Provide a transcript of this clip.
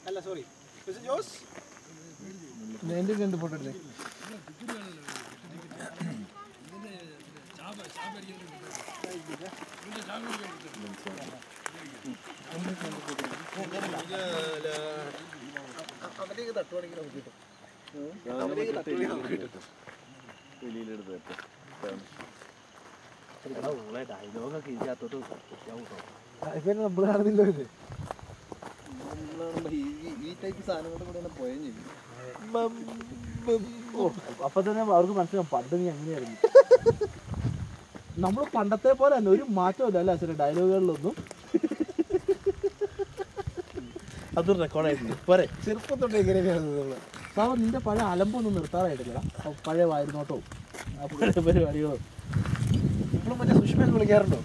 അല്ല സോറി ജോസ് എൻ്റെ രണ്ട് ഫോട്ടോ അല്ലേ ഡയലോഗൊക്കെ ഇതിനകത്തോട്ട് നമ്മൾ കാണുന്നില്ലോ ഇത് ഈ ടൈപ്പ് സാധനങ്ങളുടെ കൂടെ പോയാൽ ചെയ്യും. അപ്പൊ തന്നെ അവർക്ക് മനസ്സിലാവും പണ്ട് നീ എങ്ങനെയായിരുന്നു. നമ്മൾ പണ്ടത്തെ പോലെ തന്നെ ഒരു മാറ്റമില്ല അല്ലേ അച്ഛൻ്റെ ഡയലോഗുകളിലൊന്നും. അത് റെക്കോർഡായിട്ടുണ്ട് പോരെ. ചെറുപ്പത്തൊട്ട് എങ്ങനെയാണ് സാർ നിന്റെ പഴയ അലമ്പൊന്നും നിർത്താറായിട്ടില്ല. പഴയ വായിരുന്നോട്ടോ ആ പഴയ പരിപാടികളോ ഇപ്പോഴും മറ്റേ സുഷ്മ വിളിക്കാറുണ്ടോ?